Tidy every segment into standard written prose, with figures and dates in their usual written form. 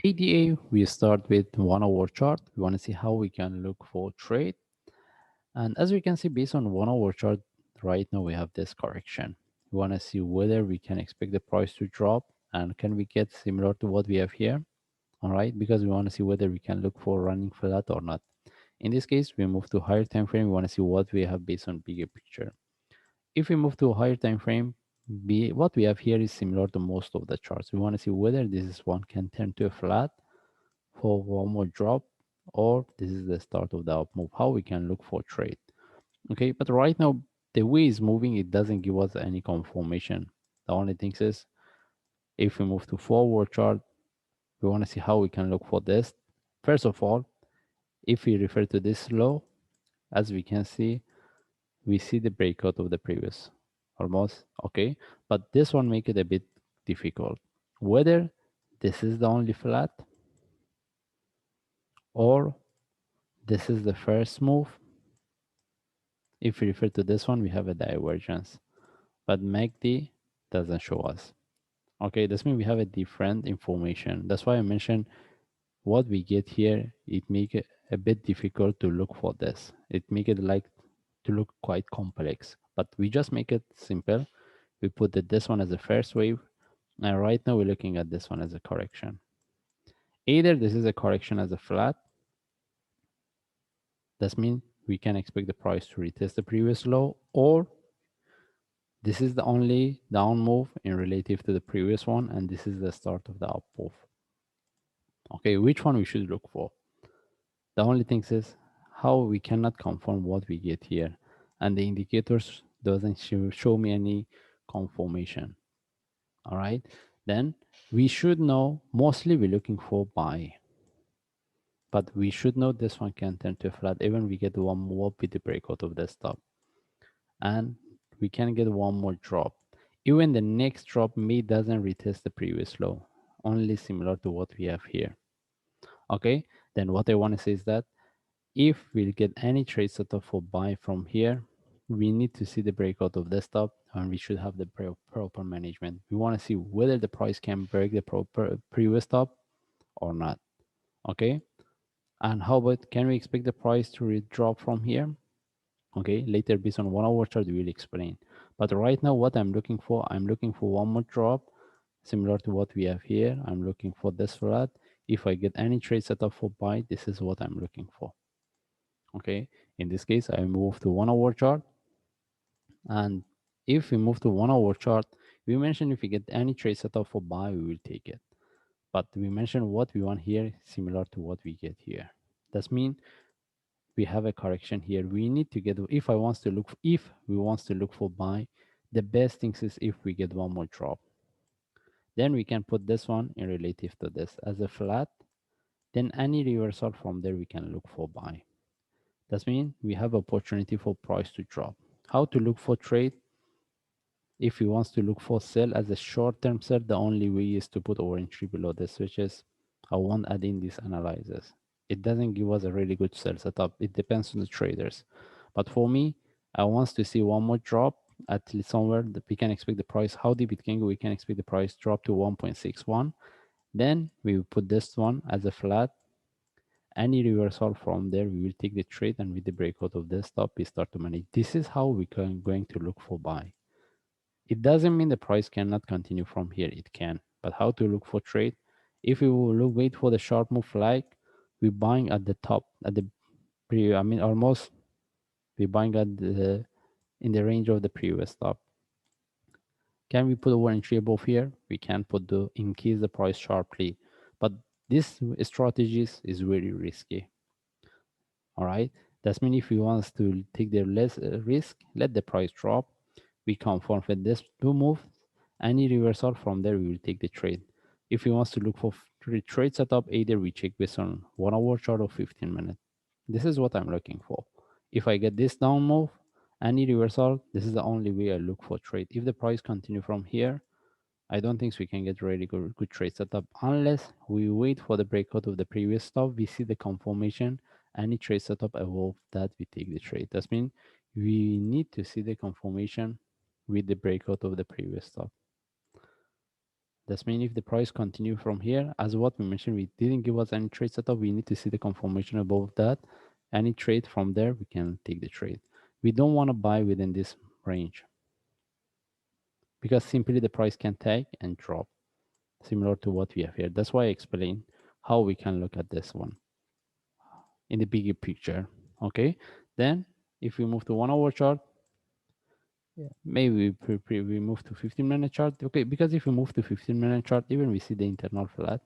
ADA, we start with 1 hour chart. We want to see how we can look for trade. And as we can see, based on 1 hour chart, right now we have this correction. We want to see whether we can expect the price to drop and can we get similar to what we have here. All right, because we want to see whether we can look for running flat or not. In this case, we move to higher time frame. We want to see what we have based on bigger picture. If we move to a higher time frame, what we have here is similar to most of the charts. We want to see whether this is one can turn to a flat for one more drop, or this is the start of the up move, how we can look for trade. Okay, but right now the way it's moving, it doesn't give us any confirmation. The only thing is, if we move to forward chart, we want to see how we can look for this. First of all, if we refer to this low, as we can see, we see the breakout of the previous almost. Okay, but this one make it a bit difficult, whether this is the only flat or this is the first move. If we refer to this one, we have a divergence, but MACD doesn't show us. Okay, this means we have a different information. That's why I mentioned what we get here. It make it a bit difficult to look for this. It make it like to look quite complex, but we just make it simple. We put this one as a first wave, and right now we're looking at this one as a correction. Either this is a correction as a flat, that means we can expect the price to retest the previous low, or this is the only down move in relative to the previous one, and this is the start of the up move. Okay, which one we should look for? The only thing is how we cannot confirm what we get here, and the indicators doesn't show me any confirmation. All right, then we should know, mostly we're looking for buy, but we should know this one can turn to a flat even we get one more with the breakout of the stop, and we can get one more drop. Even the next drop may doesn't retest the previous low, only similar to what we have here. Okay, then what I want to say is that if we get any trade setup for buy from here, we need to see the breakout of the stop, and we should have the proper management. We want to see whether the price can break the proper previous stop or not. Okay, and how about, can we expect the price to drop from here? Okay, later based on 1 hour chart we will explain, but right now what I'm looking for, I'm looking for one more drop similar to what we have here. I'm looking for this flat. If I get any trade setup for buy, this is what I'm looking for. Okay, in this case I move to 1 hour chart, and if we move to 1 hour chart, we mentioned if we get any trade setup for buy, we will take it, but we mentioned what we want here similar to what we get here. That means we have a correction here. We need to get, if I wants to look, if we wants to look for buy, the best thing is if we get one more drop, then we can put this one in relative to this as a flat, then any reversal from there we can look for buy. That means we have opportunity for price to drop. How to look for trade? If we wants to look for sell as a short-term sell, the only way is to put our entry below this, which is I won't add in these analyzers. It doesn't give us a really good sell setup. It depends on the traders. But for me, I want to see one more drop at least somewhere that we can expect the price. How deep it can go? We can expect the price drop to 1.61. Then we will put this one as a flat. Any reversal from there, we will take the trade, and with the breakout of this stop, we start to manage. This is how we can going to look for buy. It doesn't mean the price cannot continue from here. It can. But how to look for trade? If we will look, wait for the sharp move, like we're buying at the top, at the I mean, almost we're buying at the in the range of the previous stop. Can we put our entry above here? We can put the increase the price sharply, but this strategies is very risky. All right, that's mean if we want to take the less risk, let the price drop. We confirm with this two move. Any reversal from there, we will take the trade. If we want to look for trade setup, either we check based on 1 hour chart or 15 minutes. This is what I'm looking for. If I get this down move, any reversal, this is the only way I look for trade. If the price continue from here, I don't think we can get really good trade setup unless we wait for the breakout of the previous stop. We see the confirmation. Any trade setup above that, we take the trade. That means we need to see the confirmation with the breakout of the previous stop. That's mean if the price continue from here, as what we mentioned, we didn't give us any trade setup. We need to see the confirmation above that. Any trade from there, we can take the trade. We don't want to buy within this range because simply the price can take and drop, similar to what we have here. That's why I explained how we can look at this one in the bigger picture. Okay, then if we move to 1 hour chart, maybe we move to 15-minute chart. Okay, because if we move to 15-minute chart, even we see the internal flat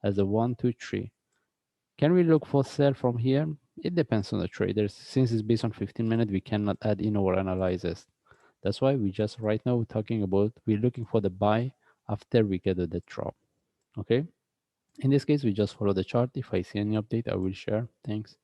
as a 1, 2, 3. Can we look for sell from here? It depends on the traders. Since it's based on 15 minutes, we cannot add in our analysis. That's why we just right now we're talking about we're looking for the buy after we get the drop. Okay. In this case, we just follow the chart. If I see any update, I will share. Thanks.